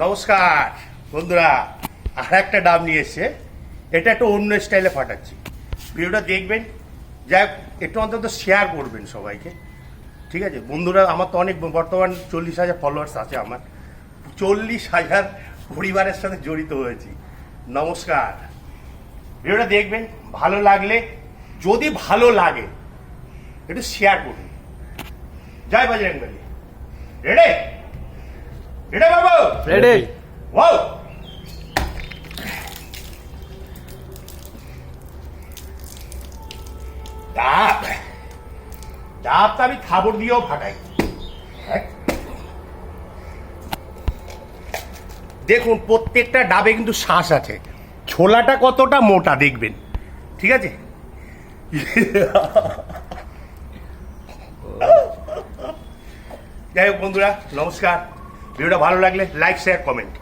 নমস্কার বন্ধুরা, আর একটা ডাব নিয়ে এসছে। এটা একটু অন্য স্টাইলে ফাটাচ্ছি। ভিডিওটা দেখবেন, যাই একটু অন্তত শেয়ার করবেন সবাইকে, ঠিক আছে বন্ধুরা? আমার তো অনেক বর্তমান 40,000 ফলোয়ার্স আছে। আমার 40,000 পরিবারের সাথে জড়িত হয়েছি। নমস্কার, ভিডিওটা দেখবেন, ভালো লাগলে, যদি ভালো লাগে একটু শেয়ার করুন। জয় বজরংবলী। রেডি রেডি বাবু? রেডি। ওয়াও, ডাব ডাবটা আমি খাবার দিয়েও ফাটাই। দেখুন প্রত্যেকটা ডাবে কিন্তু শ্বাস আছে। ছোলাটা কতটা মোটা দেখবেন, ঠিক আছে? যাই হোক বন্ধুরা, নমস্কার। ভিডিওটা ভালো লাগলে লাইক, শেয়ার, কমেন্ট।